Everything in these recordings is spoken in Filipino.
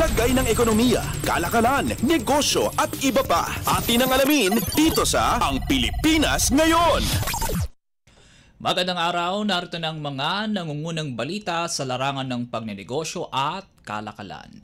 Lagay ng ekonomiya, kalakalan, negosyo at iba pa. Atin ang alamin dito sa Ang Pilipinas Ngayon. Magandang araw, narito ng mga nangungunang balita sa larangan ng pagnenegosyo at kalakalan.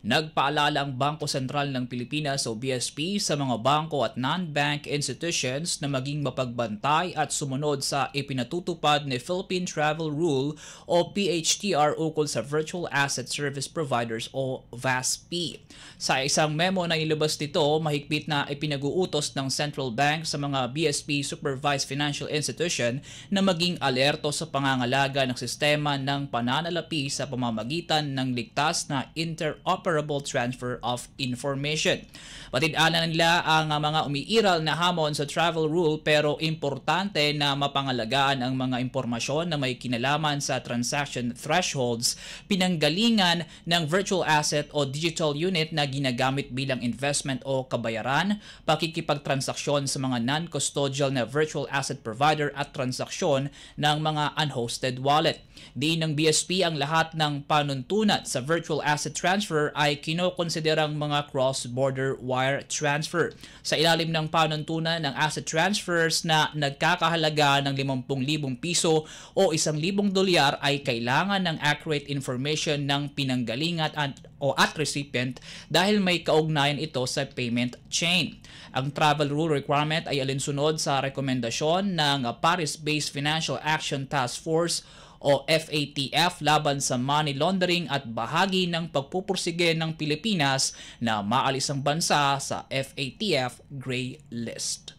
Nagpaalala ang Bangko Sentral ng Pilipinas o BSP sa mga bangko at non-bank institutions na maging mapagbantay at sumunod sa ipinatutupad ni Philippine Travel Rule o PHTR ukol sa Virtual Asset Service Providers o VASP. Sa isang memo na ilabas nito, mahigpit na ipinag-uutos ng Central Bank sa mga BSP Supervised Financial Institution na maging alerto sa pangangalaga ng sistema ng pananalapi sa pamamagitan ng ligtas na interoperable transfer of information. Patid-anan nila ang mga umiiral na hamon sa travel rule pero importante na mapangalagaan ang mga impormasyon na may kinalaman sa transaction thresholds, pinanggalingan ng virtual asset o digital unit na ginagamit bilang investment o kabayaran, pakikipagtransaksyon sa mga non-custodial na virtual asset provider at transaksyon ng mga unhosted wallet. Diin ng BSP ang lahat ng panuntunat sa virtual asset transfer ay kinokonsiderang mga cross-border wire transfer. Sa ilalim ng panuntunan ng asset transfers na nagkakahalaga ng 50,000 piso o 1,000 dolyar ay kailangan ng accurate information ng pinanggalingan at recipient dahil may kaugnayan ito sa payment chain. Ang travel rule requirement ay alinsunod sa rekomendasyon ng Paris-based Financial Action Task Force o FATF laban sa money laundering at bahagi ng pagpupursige ng Pilipinas na maalis ang bansa sa FATF Gray List.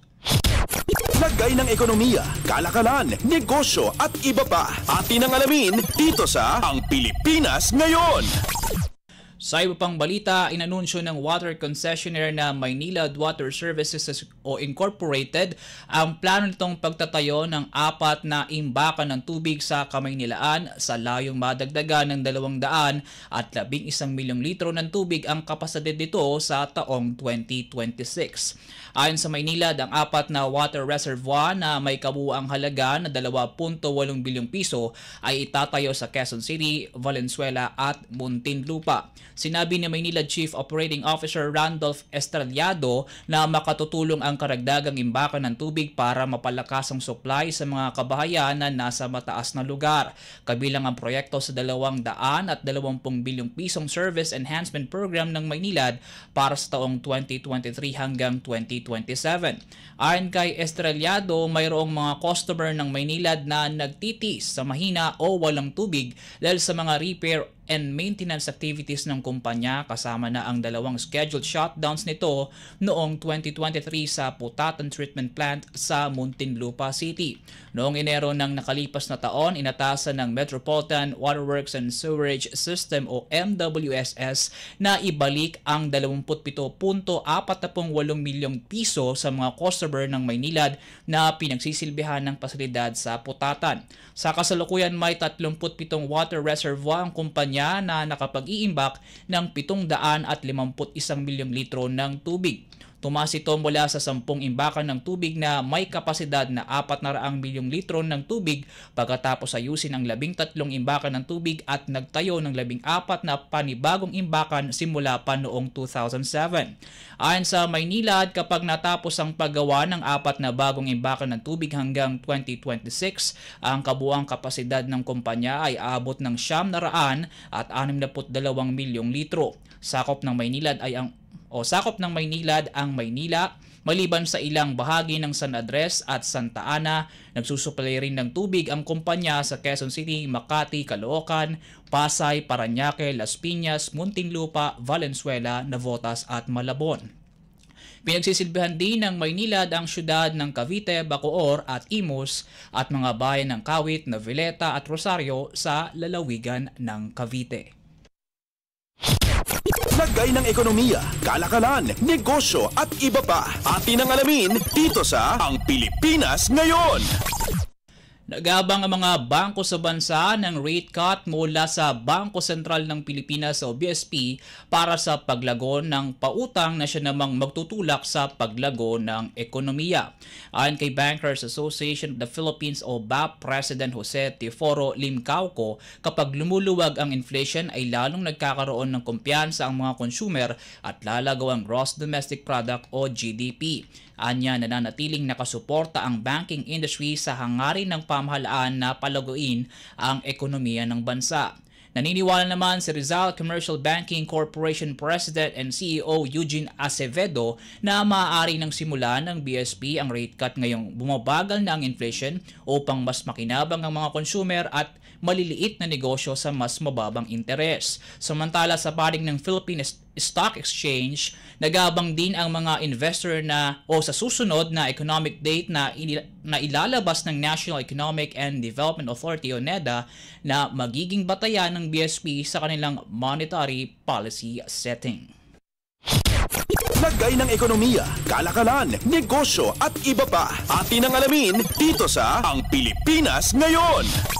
Lagay ng ekonomiya, kalakalan, negosyo at iba pa. Atin ang alamin dito sa Ang Pilipinas Ngayon. Sa iba pang balita, inanunsyo ng water concessionaire na Maynilad Water Services o Incorporated ang plano nitong pagtatayo ng 4 na imbakan ng tubig sa Kamaynilaan sa layong madagdagan ng 200 at 11 milyong litro ng tubig ang kapasidad nito sa taong 2026. Ayon sa Maynilad, ang 4 na water reservoir na may kabuuang halaga na 2.8 bilyong piso ay itatayo sa Quezon City, Valenzuela at Muntinlupa. Sinabi ni Maynila Chief Operating Officer Randolph Estrellado na makatutulong ang karagdagang imbakan ng tubig para mapalakas ang supply sa mga kabahayan na nasa mataas na lugar. Kabilang ang proyekto sa 220 bilyong pisong Service Enhancement Program ng Maynilad para sa taong 2023 hanggang 2027. Ayon kay Estrellado, mayroong mga customer ng Maynilad na nagtitis sa mahina o walang tubig dahil sa mga repair and maintenance activities ng kumpanya kasama na ang 2 scheduled shutdowns nito noong 2023 sa Putatan Treatment Plant sa Muntinlupa City. Noong Enero ng nakalipas na taon, inatasan ng Metropolitan Waterworks and Sewerage System o MWSS na ibalik ang 27.48 milyong piso sa mga customer ng Maynilad na pinagsisilbihan ng pasilidad sa Putatan. Sa kasalukuyan may 37 water reservoir ang kumpanya na nakapag-iimbak ng 751 milyong litro ng tubig. Tumaas ito mula sa 10 imbakan ng tubig na may kapasidad na 400 milyong litro ng tubig pagkatapos ayusin ang 13 imbakan ng tubig at nagtayo ng 14 na panibagong imbakan simula pa noong 2007. Ayon sa Maynilad, kapag natapos ang paggawa ng 4 na bagong imbakan ng tubig hanggang 2026, ang kabuuang kapasidad ng kumpanya ay aabot ng 962 milyong litro. Sakop ng Maynilad ang Maynila, maliban sa ilang bahagi ng San Andres at Santa Ana. Nagsusupply rin ng tubig ang kumpanya sa Quezon City, Makati, Caloocan, Pasay, Parañaque, Las Piñas, Muntinlupa, Valenzuela, Navotas at Malabon. Pinagsisilbihan din ng Maynilad ang syudad ng Cavite, Bacoor at Imus at mga bayan ng Kawit, Noveleta at Rosario sa lalawigan ng Cavite. Lagay ng ekonomiya, kalakalan, negosyo at iba pa. Atin ang alamin dito sa Ang Pilipinas Ngayon. Nagabang ang mga bangko sa bansa ng rate cut mula sa Bangko Sentral ng Pilipinas o BSP para sa paglago ng pautang na siya namang magtutulak sa paglago ng ekonomiya. Ayon kay Bankers Association of the Philippines o BAP President Jose Teodoro Limcaoco, kapag lumuluwag ang inflation ay lalong nagkakaroon ng kumpiyansa ang mga consumer at lalagaw ang gross domestic product o GDP. Anya, nananatiling nakasuporta ang banking industry sa hangarin ng pamahalaan na palaguin ang ekonomiya ng bansa. Naniniwala naman si Rizal Commercial Banking Corporation President and CEO Eugene Acevedo na maaari nang simulan ng BSP ang rate cut ngayong bumabagal na ang inflation upang mas makinabang ang mga consumer at maliliit na negosyo sa mas mababang interes. Samantala sa paring ng Philippine Stock Exchange, nagabang din ang mga investor na o sa susunod na economic date na ilalabas ng National Economic and Development Authority o NEDA na magiging batayan ng BSP sa kanilang monetary policy setting. Lagay ng ekonomiya, kalakalan, negosyo at iba pa. Atin ang alamin dito sa Ang Pilipinas Ngayon.